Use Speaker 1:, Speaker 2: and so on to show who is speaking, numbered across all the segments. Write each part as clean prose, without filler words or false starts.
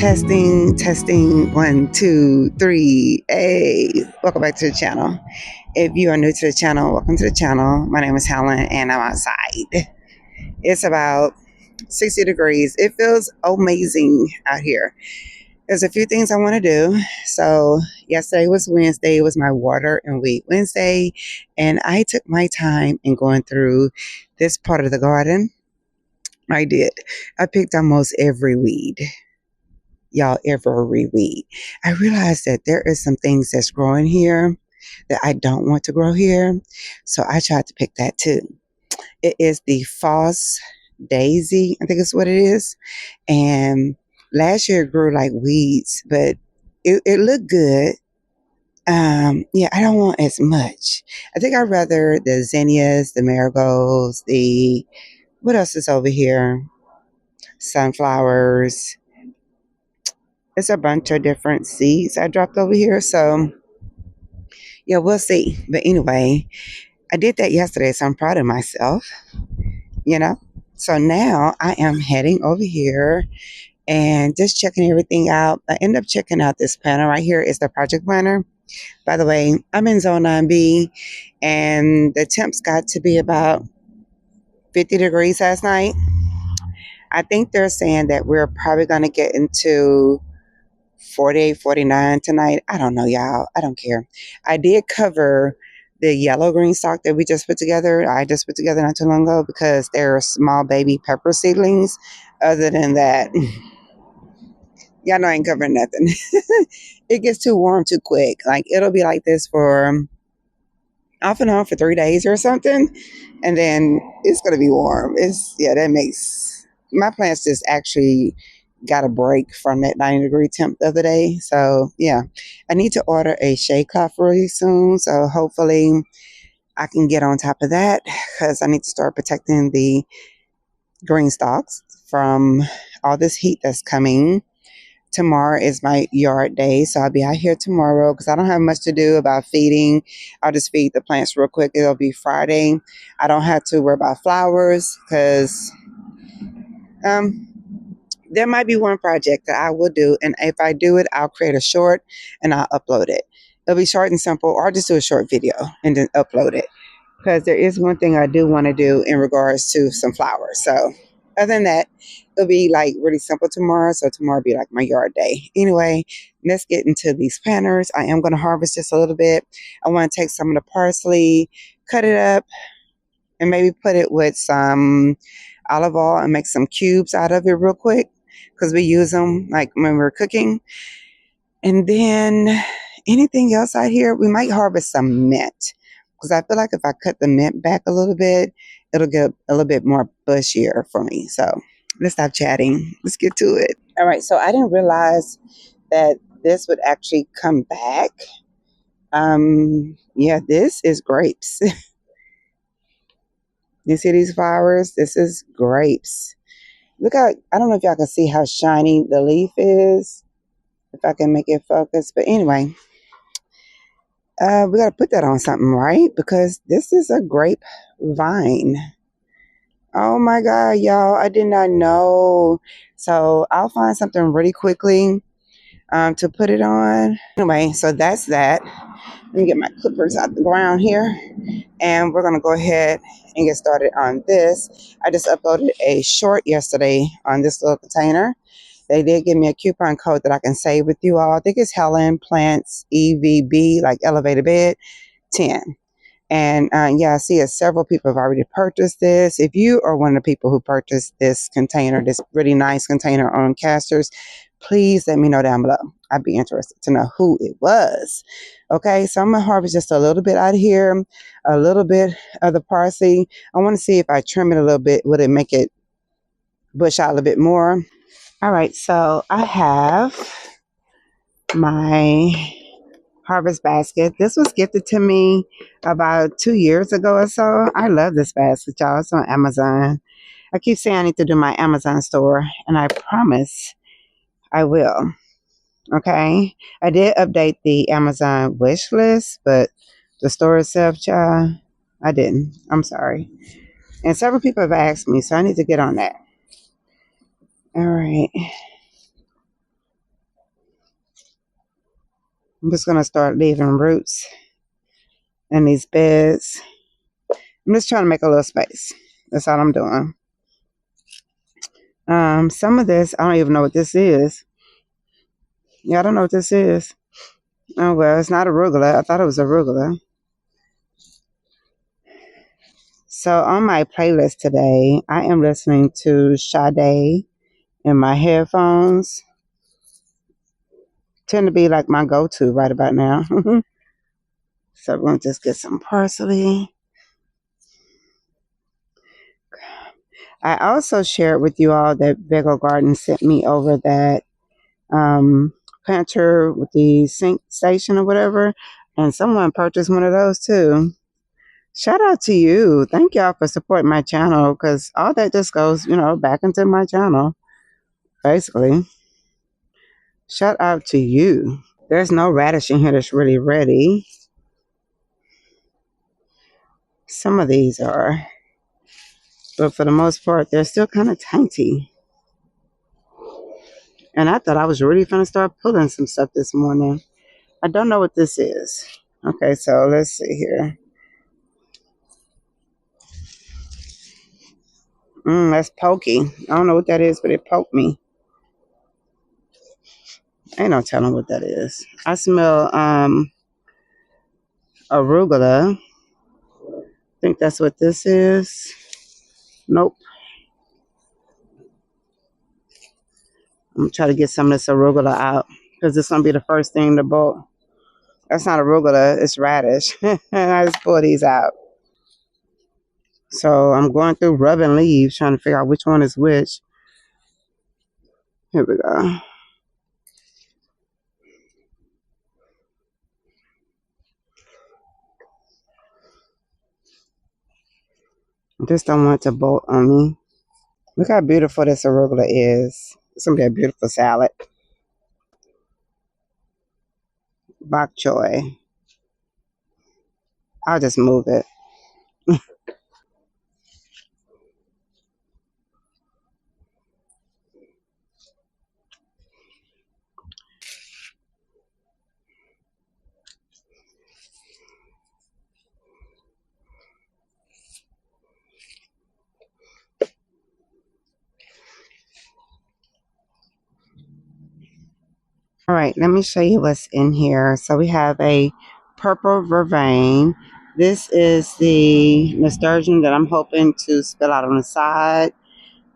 Speaker 1: Testing, 1, 2, 3. Hey, welcome back to the channel. If you are new to the channel, welcome to the channel. My name is Helen and I'm outside. It's about 60 degrees. It feels amazing out here. There's a few things I want to do. So yesterday was Wednesday. It was my water and weed Wednesday. And I took my time in going through this part of the garden. I did. I picked almost every weed. Y'all, every weed. I realized that there is some things that's growing here that I don't want to grow here. So I tried to pick that too. It is the false daisy, I think it's what it is. And last year it grew like weeds, but it looked good. Yeah, I don't want as much. I think I'd rather the zinnias, the marigolds, what else is over here? Sunflowers. It's a bunch of different seeds I dropped over here. So yeah, we'll see. But anyway, I did that yesterday, so I'm proud of myself, you know. So now I am heading over here and just checking everything out. I end up checking out this planner right here. Is the project planner. By the way, I'm in zone 9B and the temps got to be about 50 degrees last night. I think they're saying that we're probably going to get into 48, 49 tonight. I don't know, y'all. I don't care. I did cover the yellow green stalk that we just put together. I just put together not too long ago because they're small baby pepper seedlings. Other than that, y'all know I ain't covering nothing. It gets too warm too quick. Like it'll be like this for off and on for 3 days or something. And then it's going to be warm. That makes my plants just actually got a break from that 90-degree temp the other day. So yeah, I need to order a shade cloth really soon. So hopefully I can get on top of that because I need to start protecting the green stalks from all this heat that's coming. Tomorrow is my yard day, so I'll be out here tomorrow because I don't have much to do about feeding. I'll just feed the plants real quick. It'll be Friday. I don't have to worry about flowers because there might be one project that I will do, and if I do it, I'll create a short and I'll upload it. It'll be short and simple, or I'll just do a short video and then upload it because there is one thing I do want to do in regards to some flowers. So other than that, it'll be like really simple tomorrow. So tomorrow will be like my yard day. Anyway, let's get into these planters. I am going to harvest just a little bit. I want to take some of the parsley, cut it up, and maybe put it with some olive oil and make some cubes out of it real quick because we use them like when we're cooking. And then anything else out here, we might harvest some mint because I feel like if I cut the mint back a little bit, it'll get a little bit more bushier for me. So let's stop chatting. Let's get to it. All right. So I didn't realize that this would actually come back. Yeah, this is grapes. You see these flowers? This is grapes. Look how, I don't know if y'all can see how shiny the leaf is. If I can make it focus. But anyway, we got to put that on something, right? Because this is a grape vine. Oh my God, y'all. I did not know. So I'll find something really quickly to put it on. Anyway, so that's that. Let me get my clippers out the ground here. And we're going to go ahead and get started on this. I just uploaded a short yesterday on this little container. They did give me a coupon code that I can save with you all. I think it's Helen Plants EVB, like elevated bed, 10. And yeah, I see several people have already purchased this. If you are one of the people who purchased this container, this really nice container on casters, please let me know down below. I'd be interested to know who it was. Okay, so I'm going to harvest just a little bit out of here, a little bit of the parsley. I want to see if I trim it a little bit, would it make it bush out a little bit more? All right, so I have my harvest basket. This was gifted to me about 2 years ago or so. I love this basket, y'all. It's on Amazon. I keep saying I need to do my Amazon store, and I promise I will. Okay, I did update the Amazon wish list, but the store itself, child, I didn't. I'm sorry. And several people have asked me, so I need to get on that. All right. I'm just going to start leaving roots in these beds. I'm just trying to make a little space. That's all I'm doing. Some of this, I don't even know what this is. Yeah, I don't know what this is. Oh, well, it's not arugula. I thought it was arugula. So on my playlist today, I am listening to Sade in my headphones. Tend to be like my go-to right about now. So we're going to just get some parsley. I also shared with you all that Vego Garden sent me over that planter with the sink station or whatever. And someone purchased one of those too. Shout out to you. Thank y'all for supporting my channel because all that just goes, back into my channel, basically. Shout out to you. There's no radish in here that's really ready. Some of these are, but for the most part, they're still kind of tainty. And I thought I was really going to start pulling some stuff this morning. I don't know what this is. Okay, so let's see here. That's pokey. I don't know what that is, but it poked me. Ain't no telling what that is. I smell arugula. I think that's what this is. Nope. I'm gonna try to get some of this arugula out because it's gonna be the first thing to bolt. That's not arugula, it's radish. I just pull these out. So I'm going through rubbing leaves, trying to figure out which one is which. Here we go. I just don't want it to bolt on me. Look how beautiful this arugula is. It's gonna be a beautiful salad. Bok choy. I'll just move it. All right, let me show you what's in here. So we have a purple vervain. This is the nasturtium that I'm hoping to spill out on the side.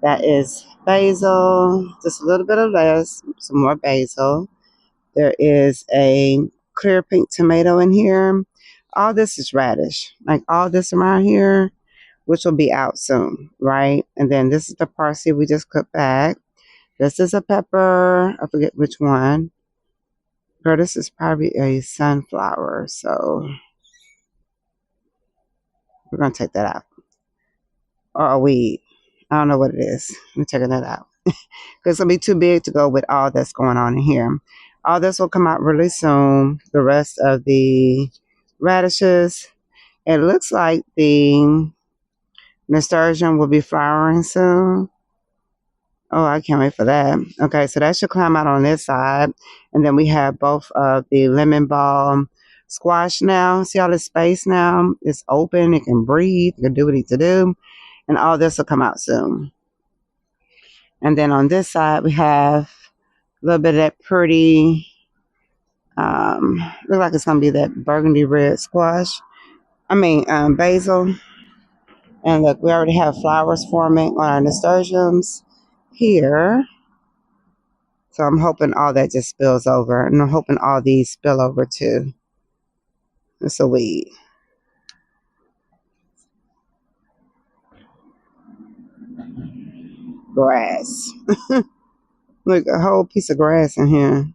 Speaker 1: That is basil, just a little bit of lettuce, some more basil. There is a clear pink tomato in here. All this is radish, like all this around here, which will be out soon, right? And then this is the parsley we just cooked back. This is a pepper, I forget which one. Girl, this is probably a sunflower, so we're going to take that out. Or a weed. I don't know what it is. We're taking that out. Because it's going to be too big to go with all that's going on in here. All this will come out really soon. The rest of the radishes. It looks like the nasturtium will be flowering soon. Oh, I can't wait for that. Okay, so that should climb out on this side. And then we have both of the lemon balm squash now. See all this space now? It's open. It can breathe. It can do what it needs to do. And all this will come out soon. And then on this side, we have a little bit of that pretty, look like it's going to be that burgundy red squash. Basil. And look, we already have flowers forming on our nasturtiums here. So I'm hoping all that just spills over. And I'm hoping all these spill over too. It's a weed. Grass. Look, a whole piece of grass in here.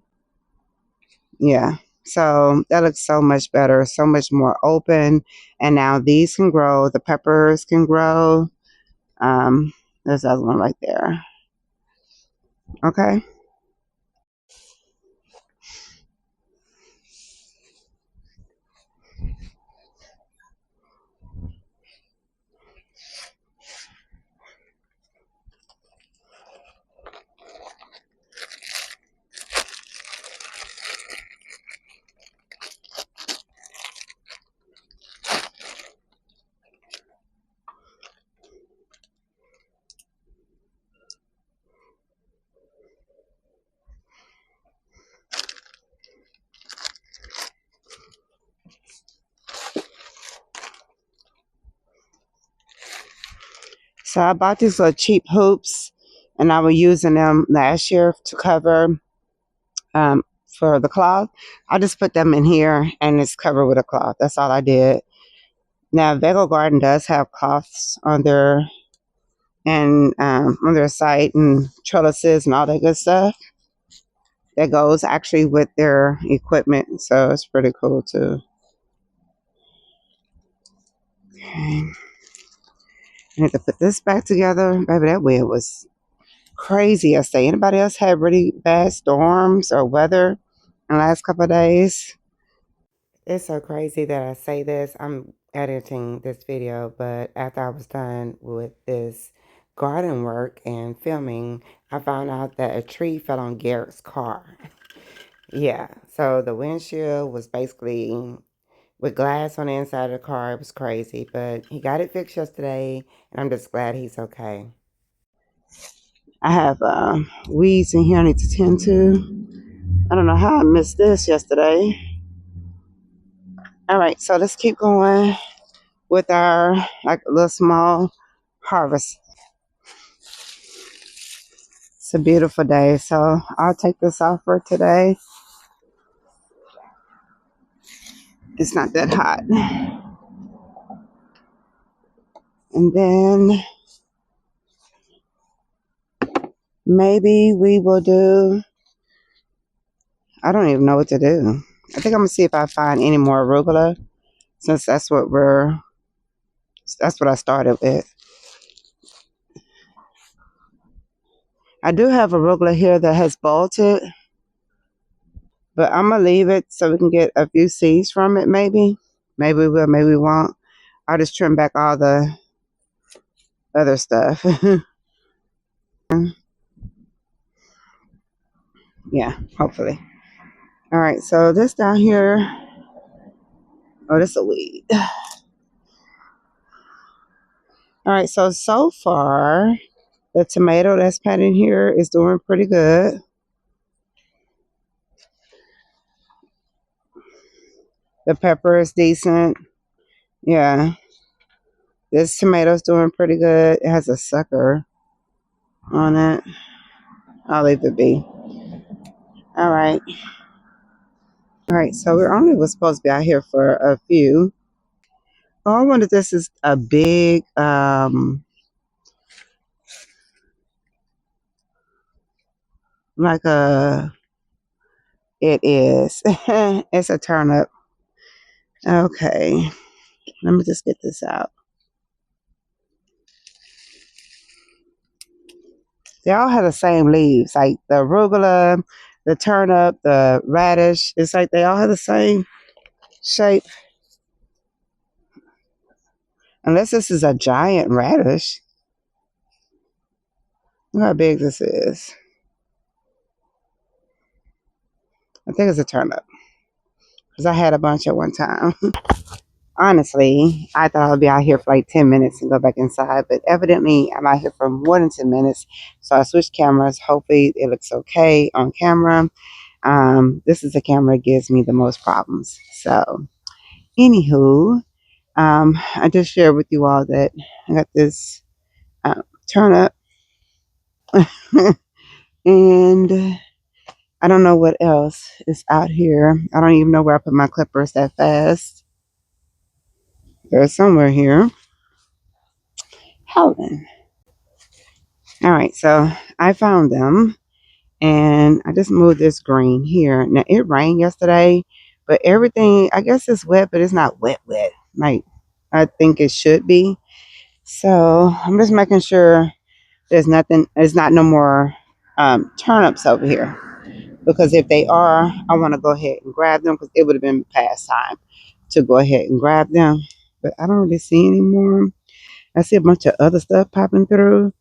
Speaker 1: Yeah. So that looks so much better, so much more open. And now these can grow. The peppers can grow. There's the other one right there. Okay. So I bought these little cheap hoops, and I was using them last year to cover for the cloth. I just put them in here and it's covered with a cloth. That's all I did. Now, Vega Garden does have cloths on their site and trellises and all that good stuff that goes actually with their equipment. So it's pretty cool too. Okay. I need to put this back together. Baby, that wind was crazy yesterday. Anybody else had really bad storms or weather in the last couple of days? It's so crazy that I say this. I'm editing this video, but after I was done with this garden work and filming, I found out that a tree fell on Garrett's car. Yeah, so the windshield was basically with glass on the inside of the car. It was crazy, but he got it fixed yesterday, and I'm just glad he's okay. I have weeds in here I need to tend to. I don't know how I missed this yesterday. All right, so let's keep going with our like little small harvest. It's a beautiful day, so I'll take this off for today. It's not that hot. And then maybe we will do, I don't even know what to do. I think I'm gonna see if I find any more arugula, since that's what I started with. I do have arugula here that has bolted, but I'm gonna leave it so we can get a few seeds from it. Maybe we will, maybe we won't. I'll just trim back all the other stuff. Yeah, hopefully. All right, so this down here, oh, this is a weed. All right, so far, the tomato that's planted here is doing pretty good. The pepper is decent. Yeah, this tomato's doing pretty good. It has a sucker on it. I'll leave it be. All right. All right, so we're only was supposed to be out here for a few. Oh, I wonder if this is a big, like it is. It's a turnip. Okay, let me just get this out. They all have the same leaves, like the arugula, the turnip, the radish. It's like they all have the same shape. Unless this is a giant radish. Look how big this is. I think it's a turnip. Because I had a bunch at one time. Honestly, I thought I would be out here for like 10 minutes and go back inside. But evidently, I'm out here for more than 10 minutes. So I switched cameras. Hopefully, it looks okay on camera. This is the camera that gives me the most problems. So, anywho, I just shared with you all that I got this turnip. And I don't know what else is out here. I don't even know where I put my clippers that fast. They're somewhere here. Helen. All right, so I found them. And I just moved this green here. Now, it rained yesterday, but everything, I guess it's wet, but it's not wet, like I think it should be. So I'm just making sure there's not no more turnips over here. Because if they are, I want to go ahead and grab them because it would have been past time to go ahead and grab them. But I don't really see any more. I see a bunch of other stuff popping through,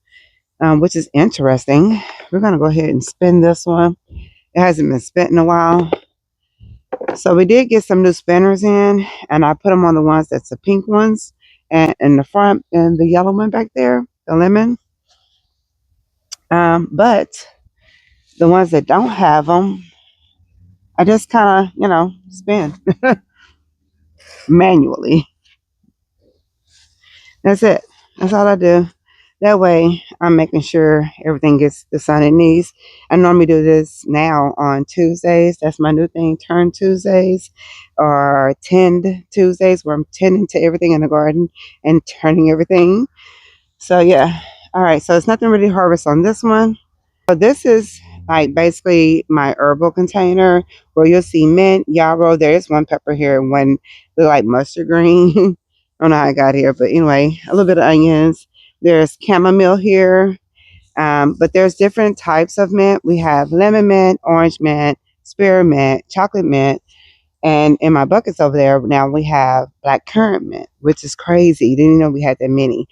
Speaker 1: which is interesting. We're going to go ahead and spin this one. It hasn't been spent in a while. So we did get some new spinners in, and I put them on the ones that's the pink ones, and in the front, and the yellow one back there, the lemon. But the ones that don't have them, I just kind of, spin manually. That's it. That's all I do. That way, I'm making sure everything gets the sun it needs. I normally do this now on Tuesdays. That's my new thing, Turn Tuesdays or Tend Tuesdays, where I'm tending to everything in the garden and turning everything. So, yeah. All right. So, it's nothing really harvest on this one. So, this is like basically my herbal container where you'll see mint, yarrow. There is one pepper here and one look like mustard green. I don't know how I got here, but anyway, a little bit of onions. There's chamomile here, but there's different types of mint. We have lemon mint, orange mint, spearmint, chocolate mint, and in my buckets over there now we have black currant mint, which is crazy. Didn't know we had that many.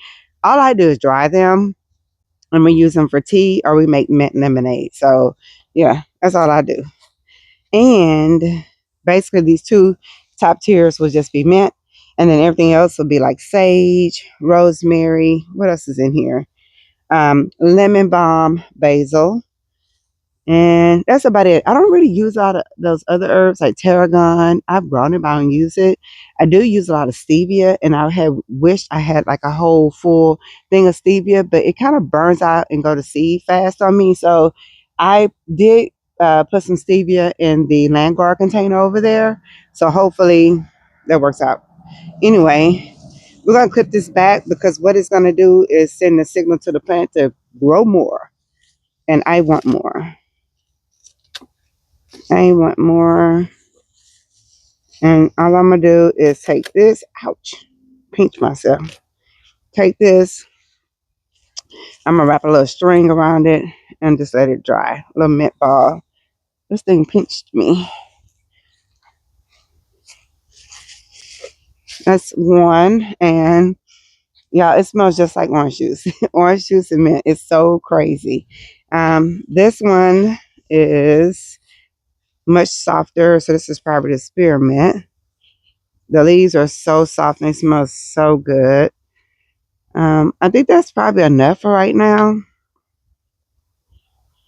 Speaker 1: All I do is dry them, and we use them for tea or we make mint lemonade. So yeah, that's all I do. And basically, these two top tiers will just be mint, and then everything else will be like sage, rosemary. What else is in here? Lemon balm, basil, and that's about it. I don't really use a lot of those other herbs like tarragon. I've grown it, but I don't use it. I do use a lot of stevia, and I had wished I had like a whole full thing of stevia, but it kind of burns out and go to seed fast on me. So I did put some stevia in the land guard container over there. So hopefully that works out. Anyway, we're gonna clip this back because what it's gonna do is send a signal to the plant to grow more, and I want more. I want more. And all I'm going to do is take this. Ouch. Pinch myself. Take this. I'm going to wrap a little string around it and just let it dry. A little mint ball. This thing pinched me. That's one. And yeah, it smells just like orange juice. Orange juice and mint. It's so crazy. This one is much softer. So this is probably the spearmint. The leaves are so soft and they smell so good. I think that's probably enough for right now.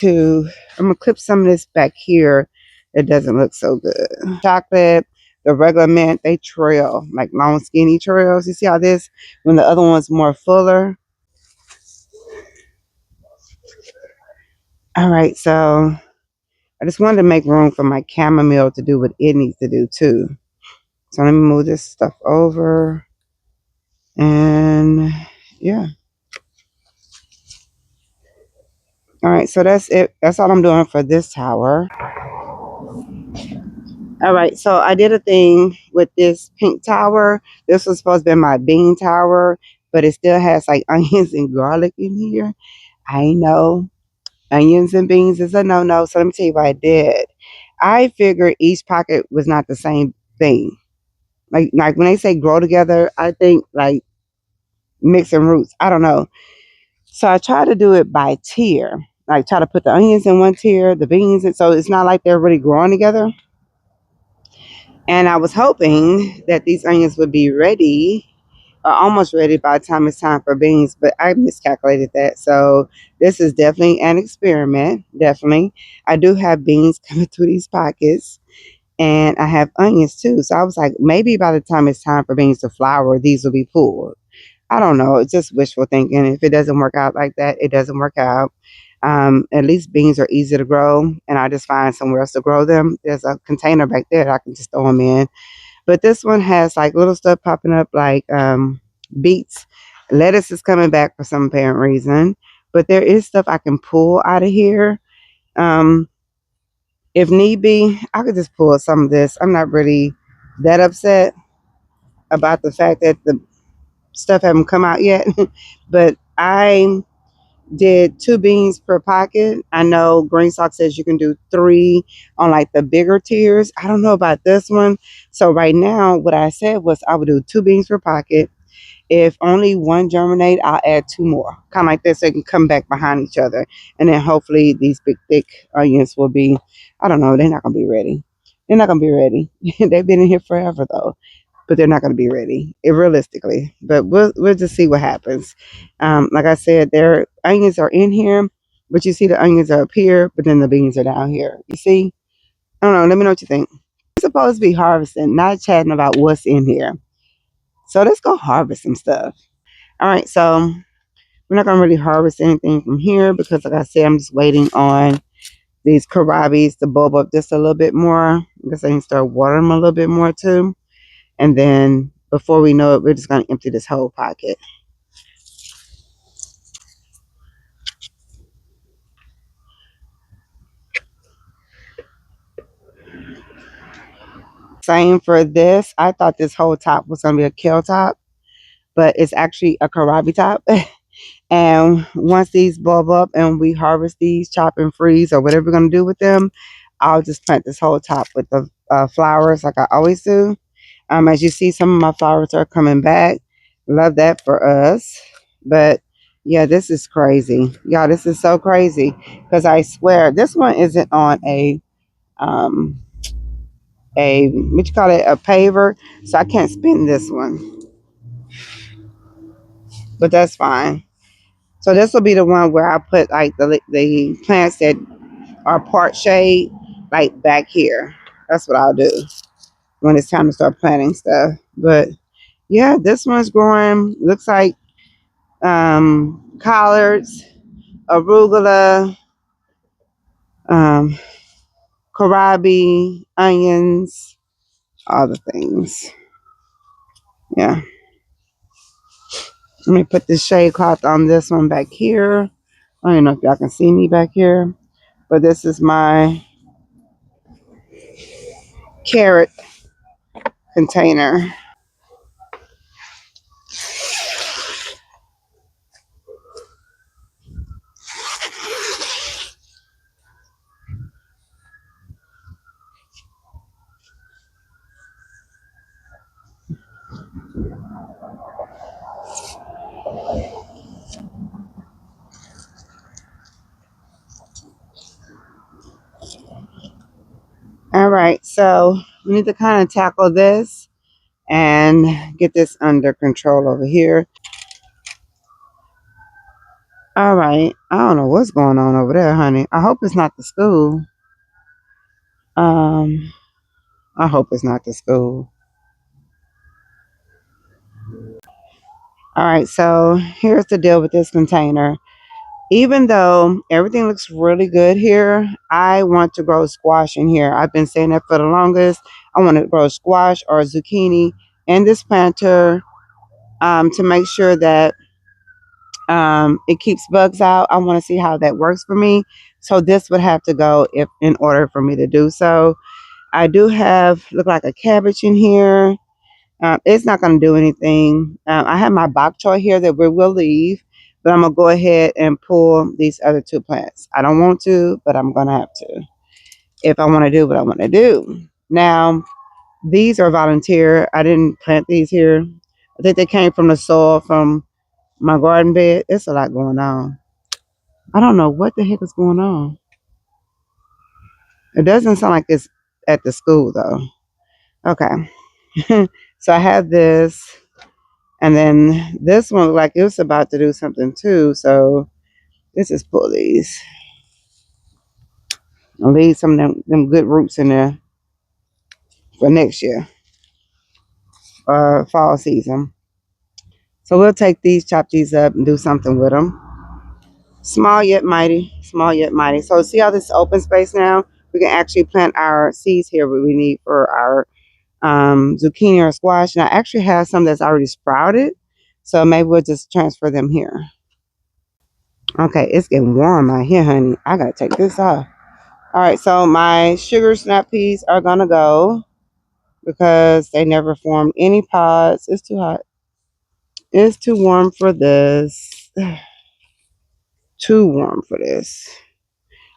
Speaker 1: I'm gonna clip some of this back here. It doesn't look so good. Chocolate, the regular mint, they trail like long skinny trails. You see how this, when the other one's more fuller. All right, so I just wanted to make room for my chamomile to do what it needs to do too. So let me move this stuff over. And yeah. All right, so that's it. That's all I'm doing for this tower. All right, so I did a thing with this pink tower. This was supposed to be my bean tower, but it still has like onions and garlic in here. I know onions and beans is a no-no, so let me tell you what I did. I figured each pocket was not the same thing. Like when they say grow together, I think like mixing roots. I don't know. So I try to do it by tier. Like try to put the onions in one tier, the beans, and so it's not like they're really growing together. And I was hoping that these onions would be ready, or almost ready by the time it's time for beans, but I miscalculated that. So this is definitely an experiment. Definitely. I do have beans coming through these pockets, and I have onions too. So I was like, maybe by the time it's time for beans to flower, these will be full. I don't know. It's just wishful thinking. If it doesn't work out like that, it doesn't work out. At least beans are easy to grow, and I just find somewhere else to grow them. There's a container back there that I can just throw them in. But this one has like little stuff popping up like beets. Lettuce is coming back for some apparent reason. But there is stuff I can pull out of here. Um, if need be, I could just pull some of this. I'm not really that upset about the fact that the stuff haven't come out yet. But I did 2 beans per pocket. I know Green Sock says you can do 3 on like the bigger tiers. I don't know about this one. So right now, what I said was I would do 2 beans per pocket. If only one germinate, I'll add 2 more. Kind of like this, they can come back behind each other. And then hopefully these big, thick onions will be, I don't know, they're not going to be ready. They're not going to be ready. They've been in here forever though, but they're not going to be ready, realistically. But we'll just see what happens. Like I said, their onions are in here, but you see the onions are up here, but then the beans are down here. You see? I don't know. Let me know what you think. We're supposed to be harvesting, not chatting about what's in here. So let's go harvest some stuff. All right. So We're not gonna really harvest anything from here because, like I said, I'm just waiting on these kohlrabies to bulb up just a little bit more because I can start watering them a little bit more too. And then before we know it, we're just gonna empty this whole pocket. Same for this. I thought this whole top was gonna be a kale top, but it's actually a kohlrabi top. And once these bulb up and we harvest these, chop and freeze, or whatever we're going to do with them, I'll just plant this whole top with the flowers like I always do. As you see, some of my flowers are coming back. Love that for us. But yeah, this is crazy. Yeah, this is so crazy because I swear this one isn't on um a what you call it, a paver, so I can't spin this one. But that's fine. So this will be the one where I put like the plants that are part shade, like back here. That's what I'll do when it's time to start planting stuff. But yeah, this one's growing. Looks like collards, arugula, um, kohlrabi, onions, all the things. Yeah. Let me put this shade cloth on this one back here. I don't know if y'all can see me back here, but this is my carrot container. All right, so we need to kind of tackle this and get this under control over here. All right, I don't know what's going on over there, honey. I hope it's not the school. Um, I hope it's not the school. All right, so here's the deal with this container. Even though everything looks really good here, I want to grow squash in here. I've been saying that for the longest. I want to grow squash or zucchini in this planter to make sure that it keeps bugs out. I want to see how that works for me. So this would have to go if in order for me to do so. I do have look like a cabbage in here. It's not going to do anything. I have my bok choy here that we will leave, but I'm going to go ahead and pull these other two plants. I don't want to, but I'm going to have to if I want to do what I want to do. Now, these are volunteer. I didn't plant these here. I think they came from the soil from my garden bed. It's a lot going on. I don't know what the heck is going on. It doesn't sound like it's at the school though. Okay. So I have this, and then this one looked like it was about to do something too. So let's just pull these. I'll leave some of them good roots in there for next year, fall season. So we'll take these, chop these up, and do something with them. Small yet mighty, small yet mighty. So see how this open space now? We can actually plant our seeds here, what we need for our zucchini or squash. And I actually have some that's already sprouted. So maybe we'll just transfer them here. Okay, it's getting warm out here, honey. I got to take this off. All right, so my sugar snap peas are going to go because they never formed any pods. It's too hot. It's too warm for this. Too warm for this.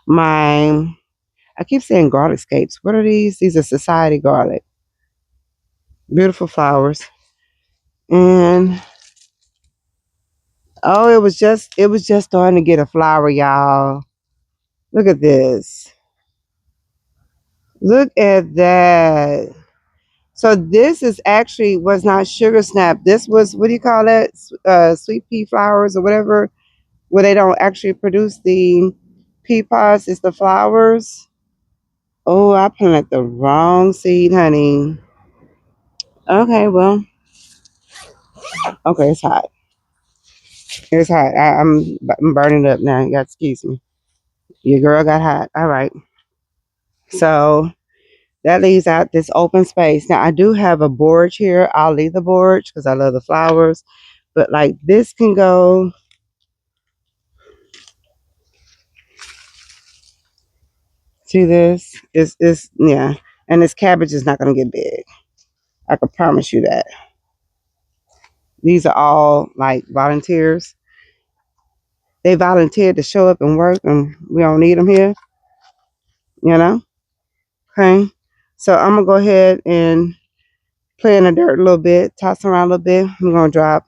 Speaker 1: I keep saying garlic scapes. What are these? These are society garlic. Beautiful flowers. And oh, it was just starting to get a flower, y'all. Look at this. Look at that. So this is actually was not sugar snap. This was, what do you call that? Sweet pea flowers or whatever, where they don't actually produce the pea pods. It's the flowers. Oh, I planted the wrong seed, honey. Okay, well, okay, it's hot. It's hot. I'm burning up now. You got to excuse me. Your girl got hot. All right. So that leaves out this open space. Now I do have a porch here. I'll leave the porch because I love the flowers. But like this can go. See this? It's yeah. And this cabbage is not gonna get big. I can promise you that. These are all like volunteers. They volunteered to show up and work, and we don't need them here. You know? Okay. So I'm gonna go ahead and play in the dirt a little bit, toss around a little bit. I'm gonna drop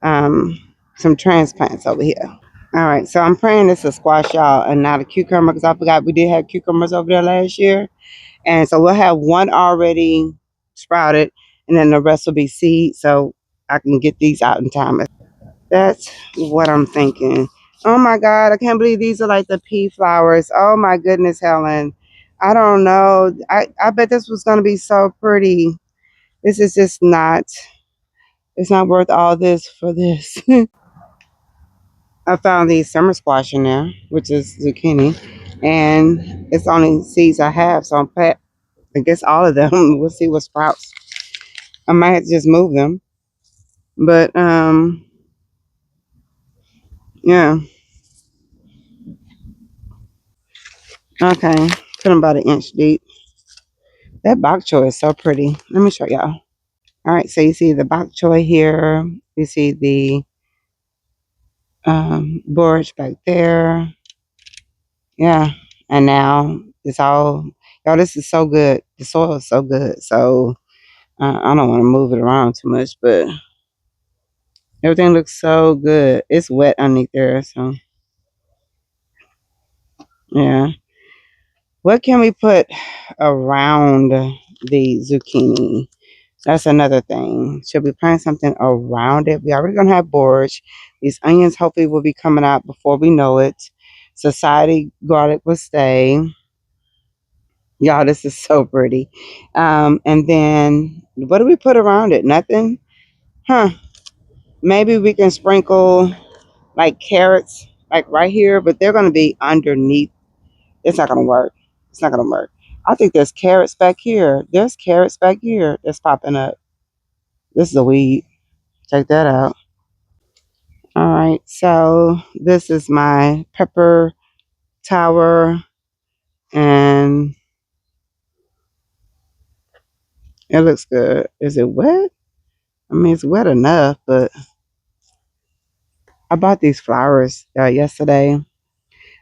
Speaker 1: um, some transplants over here. All right, so I'm praying this is squash, y'all, and not a cucumber because I forgot we did have cucumbers over there last year. And so we'll have one already sprouted, and then the rest will be seed, so I can get these out in time. That's what I'm thinking. Oh my God, I can't believe these are like the pea flowers. Oh my goodness, Helen. I don't know. I bet this was going to be so pretty. This is just not, it's not worth all this for this. I found these summer squash in there, which is zucchini, and it's only seeds I have, so I guess all of them. We'll see what sprouts. I might have to just move them, but yeah, okay. Put them about an inch deep. That bok choy is so pretty. Let me show y'all. All right, so you see the bok choy here. You see the borage back there. Yeah, and now it's all y'all. This is so good. The soil is so good. So I don't want to move it around too much, but everything looks so good. It's wet underneath there, so yeah. What can we put around the zucchini? That's another thing. Should we plant something around it? We already gonna have borage. These onions hopefully will be coming out before we know it. Society garlic will stay. Y'all, this is so pretty. And then what do we put around it? Nothing? Huh. Maybe we can sprinkle like carrots like right here, but they're gonna be underneath. It's not gonna work. It's not gonna work. I think there's carrots back here. There's carrots back here that's popping up. This is a weed. Check that out. All right, so this is my pepper tower, and it looks good. Is it wet? I mean, it's wet enough, but I bought these flowers yesterday.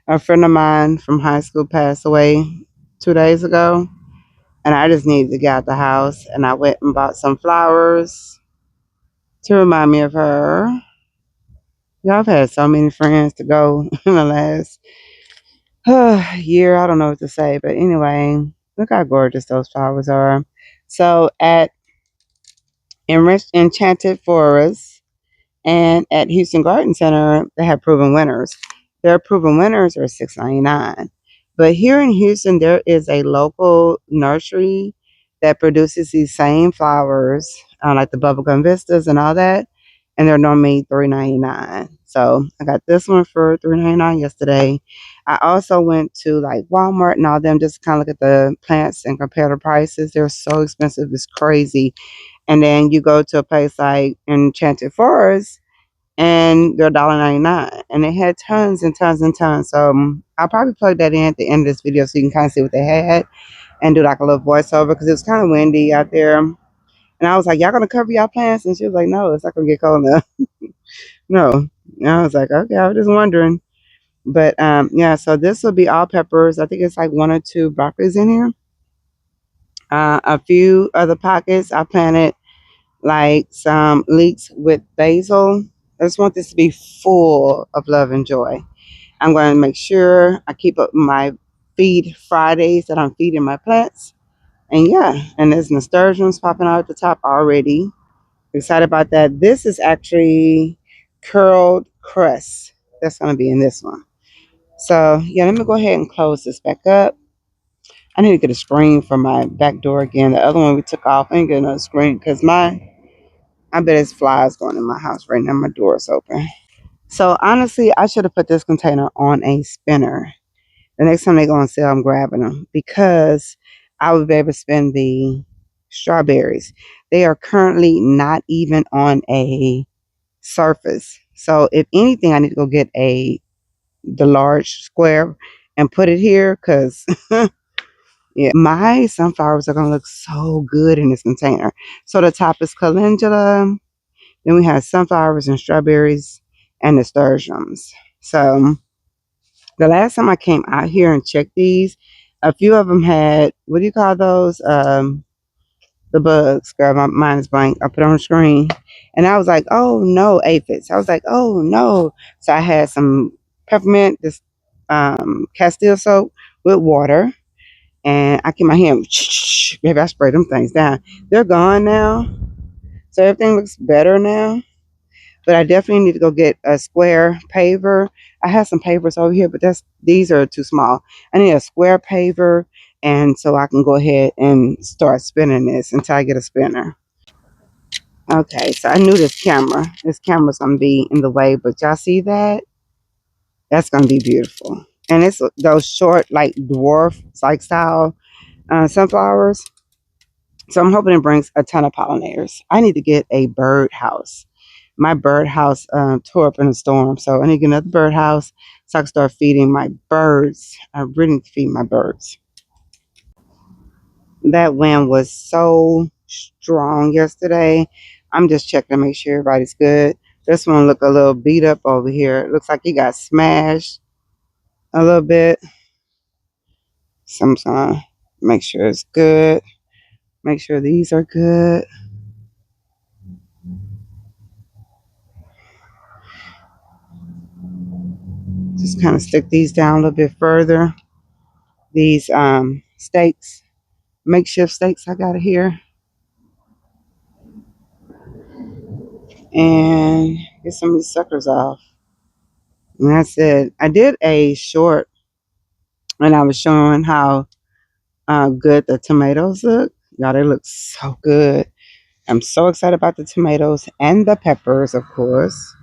Speaker 1: A friend of mine from high school passed away 2 days ago, and I just needed to get out the house, and I went and bought some flowers to remind me of her. Y'all, I've had so many friends to go in the last year. I don't know what to say, but anyway, look how gorgeous those flowers are. So at Enriched Enchanted Forest and at Houston Garden Center, they have proven winners. Their proven winners are $6.99. But here in Houston, there is a local nursery that produces these same flowers, like the bubblegum vistas and all that, and they're normally $3.99. So I got this one for $3.99 yesterday. I also went to like Walmart and all them just to kind of look at the plants and compare the prices. They're so expensive, it's crazy. And then you go to a place like Enchanted Forest and they're $1.99, and they had tons and tons and tons. So I'll probably plug that in at the end of this video so you can kind of see what they had and do like a little voiceover because it was kind of windy out there. And I was like, y'all gonna cover y'all plants? And she was like, no, it's not gonna get cold enough. No. And I was like, okay, I was just wondering. But yeah, so this will be all peppers. I think it's like one or two broccolis in here. A few other pockets I planted like some leeks with basil. I just want this to be full of love and joy. I'm going to make sure I keep up my feed Fridays that I'm feeding my plants. And yeah, and there's nasturtiums popping out at the top already. Excited about that. This is actually curled cress. That's going to be in this one. So yeah, let me go ahead and close this back up. I need to get a screen for my back door again. The other one we took off. I ain't get another screen because I bet it's flies going in my house right now. My door is open. So honestly, I should have put this container on a spinner. The next time they go on sale, I'm grabbing them because I would be able to spin the strawberries. They are currently not even on a surface. So if anything, I need to go get the large square and put it here because yeah, my sunflowers are gonna look so good in this container. So the top is calendula, then we have sunflowers and strawberries and nasturtiums. So the last time I came out here and checked these, a few of them had, what do you call those? The bugs. Girl, my mind is blank. I put it on the screen. And I was like, oh no, aphids. I was like, oh no. So I had some peppermint, this Castile soap with water. And I keep my hand, maybe I sprayed them things down. They're gone now. So everything looks better now. But I definitely need to go get a square paver. I have some pavers over here, but these are too small. I need a square paver, and so I can go ahead and start spinning this until I get a spinner. Okay, so I knew this camera. This camera's gonna be in the way, but y'all see that? That's gonna be beautiful. And it's those short, like dwarf, like style sunflowers. So I'm hoping it brings a ton of pollinators. I need to get a bird house. My bird house tore up in a storm, so I need to get another bird house so I can start feeding my birds. I really need to feed my birds. That wind was so strong yesterday. I'm just checking to make sure everybody's good. This one look a little beat up over here. It looks like he got smashed a little bit. So I'm gonna make sure it's good. Make sure these are good. Just kind of stick these down a little bit further. These stakes, makeshift stakes I got here. And get some of these suckers off. And that's it. I did a short and I was showing how good the tomatoes look. Y'all, they look so good. I'm so excited about the tomatoes and the peppers, of course.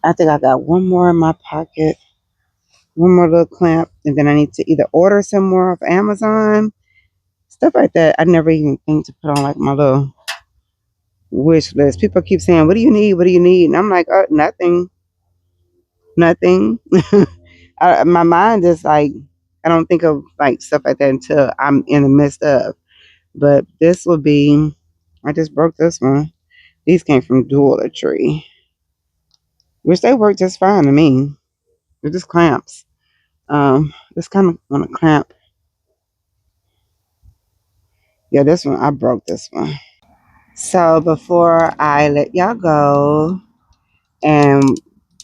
Speaker 1: I think I got one more in my pocket, one more little clamp, and then I need to either order some more off Amazon, stuff like that. I never even think to put on like my little wish list. People keep saying, "What do you need? What do you need?" And I'm like, nothing, nothing." My mind is like, I don't think of like stuff like that until I'm in the midst of. But this will be. I just broke this one. These came from Dollar Tree, which they work just fine to me. They're just clamps. Just kind of want to clamp. Yeah, this one I broke this one. So before I let y'all go and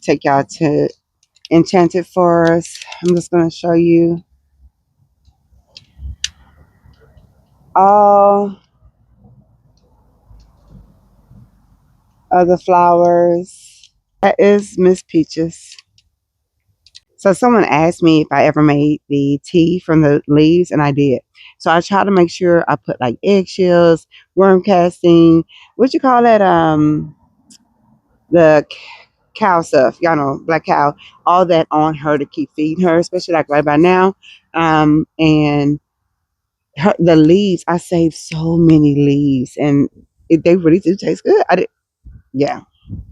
Speaker 1: take y'all to Enchanted Forest, I'm just gonna show you all of the flowers. That is Miss Peaches. So someone asked me if I ever made the tea from the leaves, and I did. So I try to make sure I put like eggshells, worm casting, what you call that? The cow stuff, y'all know, black cow, all that on her to keep feeding her, especially like right about now. And the leaves, I saved so many leaves, and they really do taste good. I did, yeah.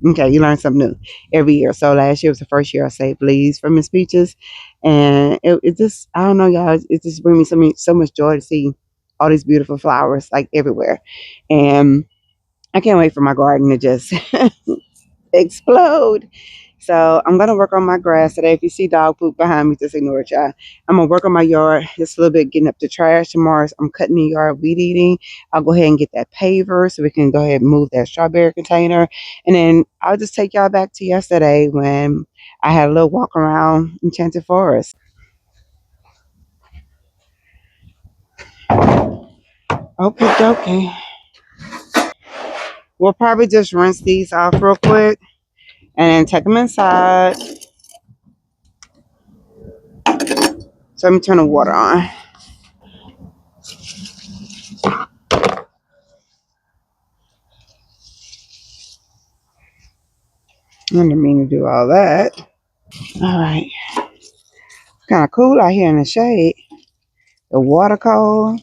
Speaker 1: Okay, you learn something new every year. So last year was the first year I saved leaves from Miss Peaches, and it just, I don't know, y'all, it just brings me so much joy to see all these beautiful flowers like everywhere, and I can't wait for my garden to just explode. So I'm gonna work on my grass today. If you see dog poop behind me, just ignore it, y'all. I'm gonna work on my yard just a little bit, getting up the trash tomorrow. I'm cutting the yard, weed eating. I'll go ahead and get that paver so we can go ahead and move that strawberry container. And then I'll just take y'all back to yesterday when I had a little walk around Enchanted Forest. Okay, okay. We'll probably just rinse these off real quick and then take them inside. So let me turn the water on. I didn't mean to do all that. All right. Kind of cool out here in the shade. The water cold.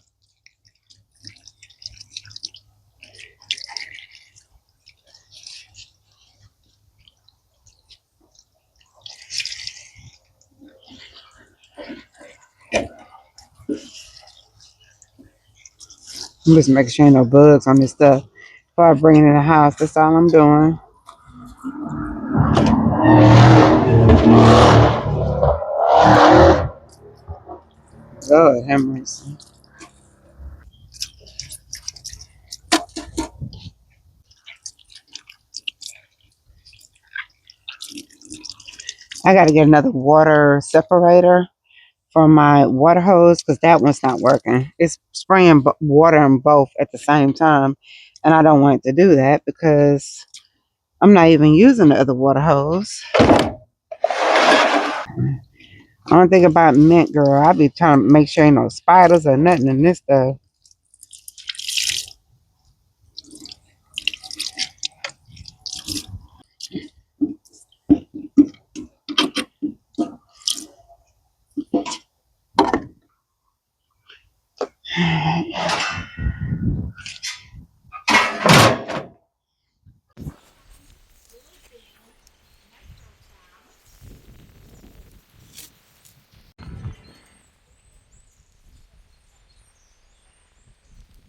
Speaker 1: I'm just making sure ain't no bugs on this stuff before I bring it in the house. That's all I'm doing. Lord have mercy. I got to get another water separator for my water hose because that one's not working. It's spraying water in both at the same time. And I don't want it to do that because I'm not even using the other water hose. I don't think about mint, girl. I be trying to make sure ain't no spiders or nothing in this stuff.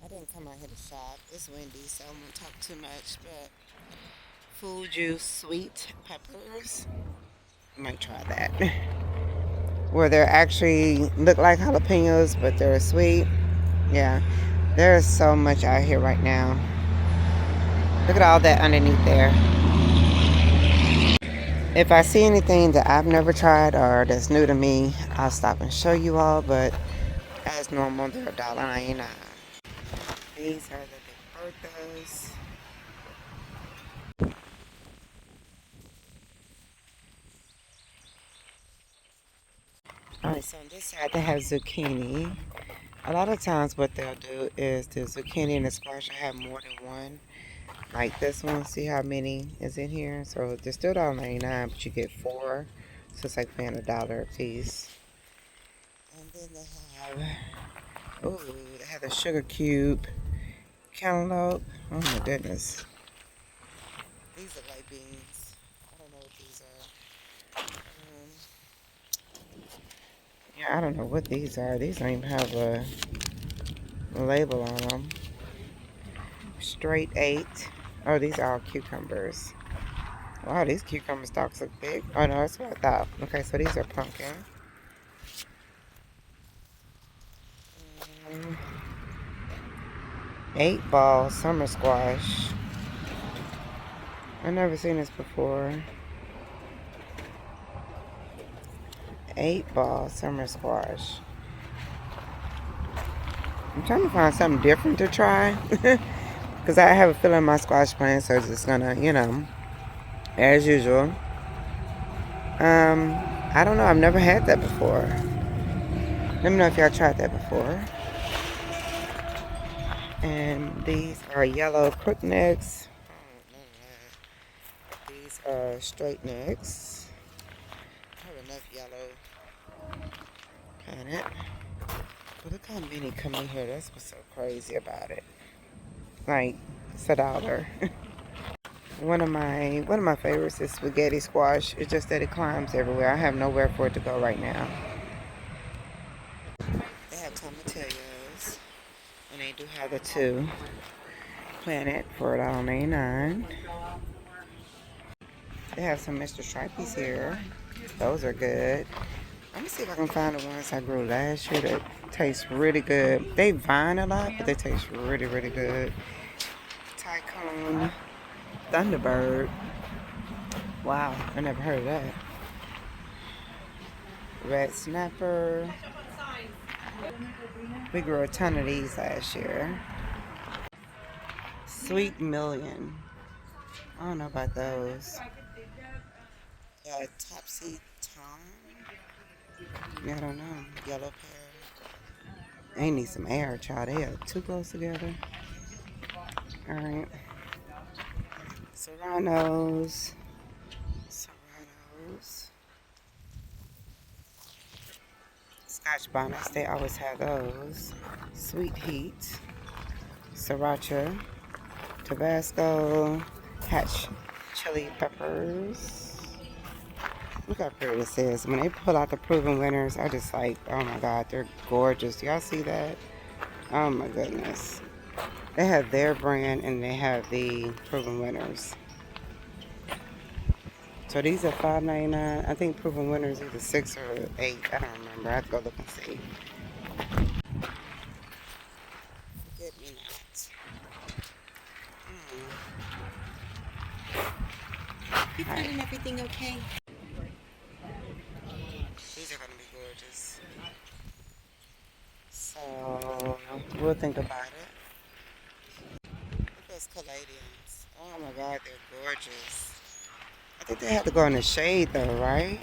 Speaker 1: I didn't come out here to shop. It's windy, so I'm gonna talk too much. But food juice, sweet peppers. I might try that. Where they actually look like jalapenos, but they're sweet. Yeah, there's so much out here right now. Look at all that underneath there. If I see anything that I've never tried or that's new to me, I'll stop and show you all. But as normal, they're $1.99. These are the big Berthas. Alright, so on this side they have zucchini. A lot of times what they'll do is the zucchini and the squash will have more than one. Like this one, see how many is in here? So they're still $1.99, but you get four. So it's like paying $1 a piece. And then they have, oh, they have the sugar cube cantaloupe. Oh my goodness. These are white beans. I don't know what these are. Yeah, I don't know what these are. These don't even have a label on them. Straight 8. Oh, these are all cucumbers. Wow, these cucumber stalks look big. Oh no, that's what I thought. Okay, so these are pumpkin. 8-ball summer squash. I've never seen this before. 8-ball summer squash. I'm trying to find something different to try. Because I have a feeling my squash plants are just gonna, as usual. I don't know. I've never had that before. Let me know if y'all tried that before. And these are yellow crook necks. These are straight necks. I have enough yellow planet. But look how many come in here. That's what's so crazy about it. Like, it's $1. One of my favorites is spaghetti squash. It's just that it climbs everywhere. I have nowhere for it to go right now. They have tomatillos, and they do have the two planet for $1.99. They have some Mr. Stripeys here. Those are good. Let me see if I can find the ones I grew last year that taste really good. They vine a lot, but they taste really, really good. Tycoon Thunderbird. Wow, I never heard of that. Red Snapper. We grew a ton of these last year. Sweet Million. I don't know about those. Topsy Tom. Yeah, I don't know. Yellow pear. They need some air, child. They are too close together. Alright. Serranos. Scotch bonnets, they always have those. Sweet heat, sriracha, Tabasco, hatch chili peppers. Look how pretty this is. When they pull out the proven winners, I just like, oh my God, they're gorgeous. Y'all see that? Oh my goodness. They have their brand and they have the proven winners. So these are $5.99. I think proven winners either 6 or 8. I don't remember. I have to go look and see. Forget me not. You finding everything okay? These are gonna be gorgeous. So we'll think about it. Look at those caladiums. Oh my God, they're gorgeous. I think they have to go in the shade though, right?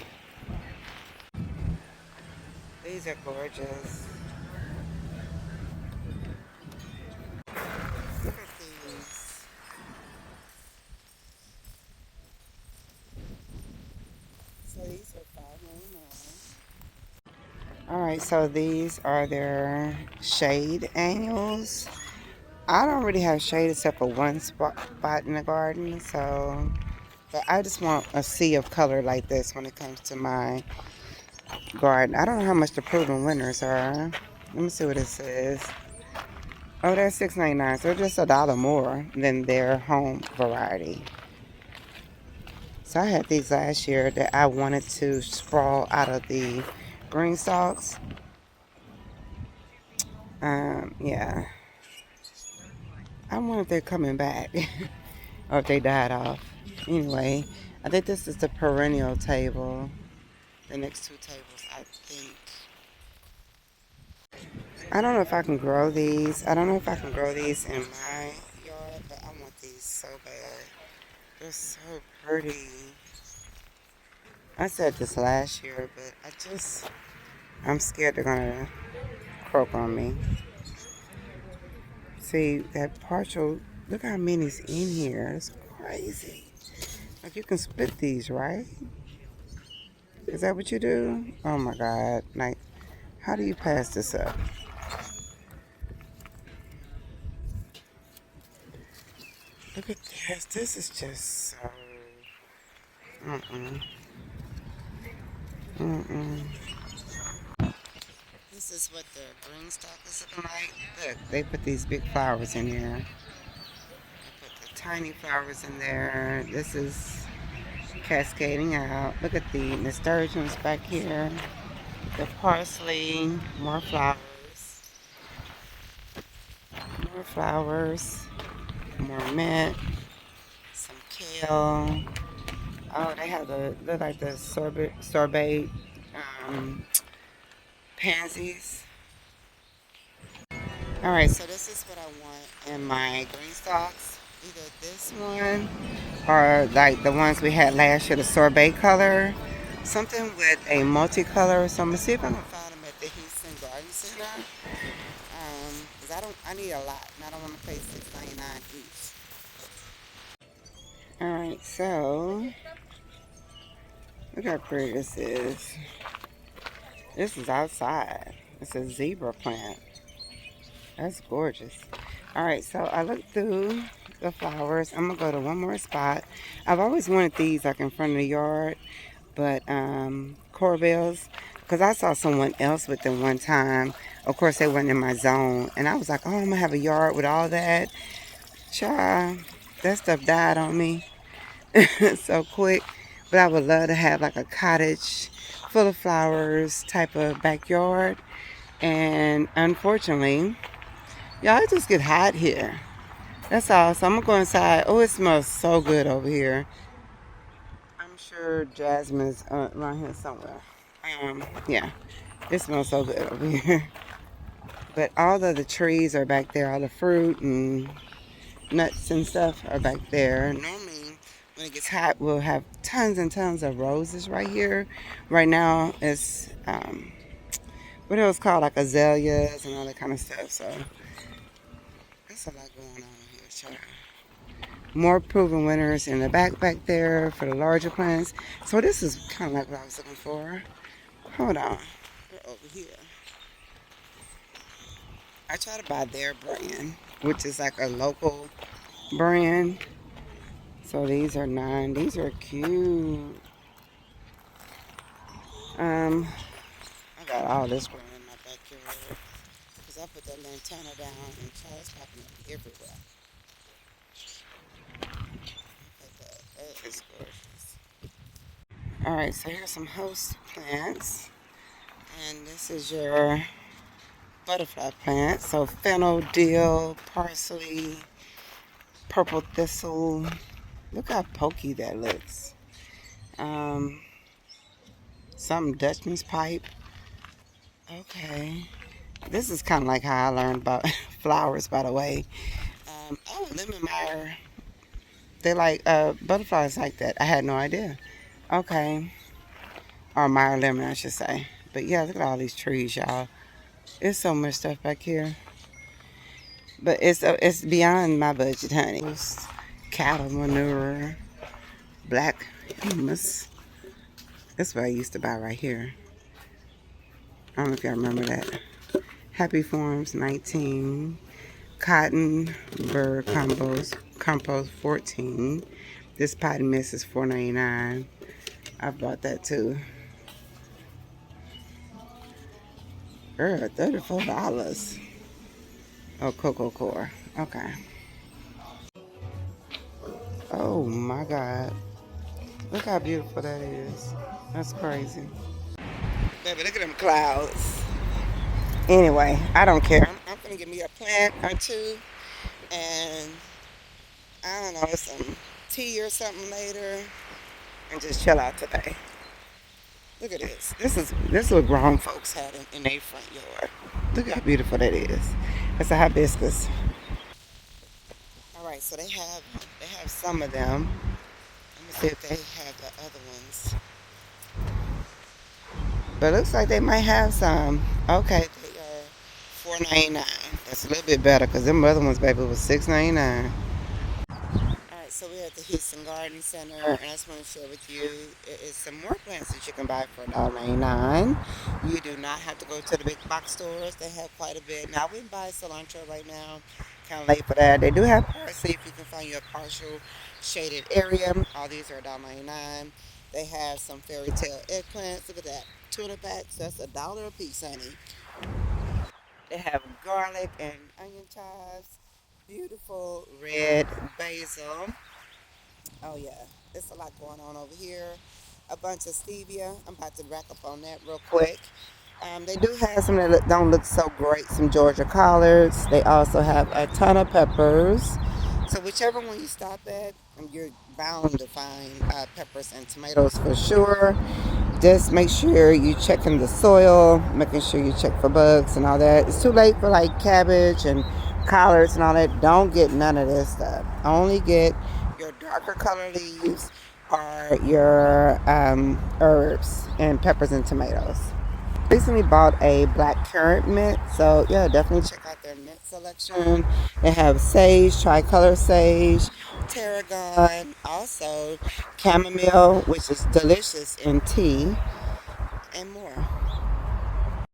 Speaker 1: These are gorgeous. Look at these. So these are $5.99. All right, so these are their shade annuals. I don't really have shade except for one spot in the garden, so but I just want a sea of color like this when it comes to my garden. I don't know how much the proven winners are. Let me see what it says. Oh, they're $6.99, so just $1 more than their home variety. So I had these last year that I wanted to sprawl out of the green stalks. Yeah. I wonder if they're coming back or if they died off. Anyway, I think this is the perennial table. The next two tables, I think. I don't know if I can grow these. I don't know if I can grow these in my yard, but I want these so bad. They're so pretty. I said this last year, but I'm scared they're gonna croak on me. See, that partial, look how many's in here. It's crazy. Like you can split these, right? Is that what you do? Oh my God. Like, how do you pass this up? Look at this. This is just so. Mm-mm. Mm-mm. This is what the green stalk is looking like. Look, they put these big flowers in here. They put the tiny flowers in there. This is cascading out. Look at the nasturtiums back here. The parsley, more flowers. More flowers. More mint. Some kale. Oh, they have look like the sorbet um, pansies. All right, so this is what I want in my green stalks. Either this one or like the ones we had last year, the sorbet color. Something with a multicolor. So I'm gonna see if I can find them at the Houston Garden Center. Cause I need a lot, and I don't want to pay $6.99 each. All right, so look how pretty this is. This is outside. It's a zebra plant. That's gorgeous. All right, so I looked through the flowers. I'm gonna go to one more spot. I've always wanted these like in front of the yard, but corbels, because I saw someone else with them one time. Of course, they weren't in my zone, and I was like, oh, I'm gonna have a yard with all that. Child, that stuff died on me so quick. But I would love to have like a cottage full of flowers type of backyard. And unfortunately, y'all, it just get hot here. That's all. So I'm gonna go inside. Oh, it smells so good over here. I'm sure Jasmine's around here somewhere. Yeah, it smells so good over here. But all of the trees are back there. All the fruit and nuts and stuff are back there. Normally, when it gets hot, we'll have tons and tons of roses right here. Right now, it's what it was called, like azaleas and all that kind of stuff. So there's a lot going on here, child. More proven winners in the back there for the larger plants. So this is kind of like what I was looking for. Hold on. We're over here. I try to buy their brand, which is like a local brand. So these are 9. These are cute. I got all this growing in my backyard because I put that lantana down and child's popping up everywhere. Look at that. That is gorgeous. All right, so here's some host plants, and this is your butterfly plant. So fennel, dill, parsley, purple thistle. Look how pokey that looks. Um, some Dutchman's pipe. Okay. This is kind of like how I learned about flowers, by the way. Oh, lemon mire. They like butterflies like that. I had no idea. Okay. Or Meyer lemon, I should say. But yeah, look at all these trees, y'all. There's so much stuff back here. But it's beyond my budget, honey. Cattle manure, black humus. That's what I used to buy right here. I don't know if y'all remember that. Happy Farms 19. Cotton bird compost 14. This pot mist is $4.99. I bought that too. Girl, $34. Oh, Cocoa Core. Okay. Oh my God. Look how beautiful that is. That's crazy. Baby, look at them clouds. Anyway, I don't care. I'm gonna give me a plant or two and I don't know, some tea or something later and just chill out today. Look at this. This is what grown folks had in their front yard. Look how beautiful that is. It's a hibiscus. All right, so they have some of them. Let me see if they have the other ones. But it looks like they might have some. Okay, they are $4.99. That's a little bit better because them other ones, baby, was $6.99. Alright, so we're at the Houston Garden Center, and I just want to share with you is some more plants that you can buy for $1.99. You do not have to go to the big box stores. They have quite a bit. Now, we can buy cilantro right now. Kind of late for that. They do have parsley if you can find you a partial shaded area. All these are $1.99. They have some fairy tale eggplants. Look at that. 200 packs. That's $1 a piece, honey. They have garlic and onion chives. Beautiful red basil. Oh yeah, there's a lot going on over here. A bunch of stevia. I'm about to rack up on that real quick. They do have some that don't look so great. Some Georgia collards. They also have a ton of peppers. So whichever one you stop at, you're bound to find peppers and tomatoes for sure. Just make sure you checking the soil, making sure you check for bugs and all that. It's too late for like cabbage and collards and all that. Don't get none of this stuff. Only get your darker color leaves or your herbs and peppers and tomatoes. Recently bought a black currant mint, so yeah, definitely check out their mint selection. They have sage, tricolor sage, tarragon, also chamomile, which is delicious in tea, and more.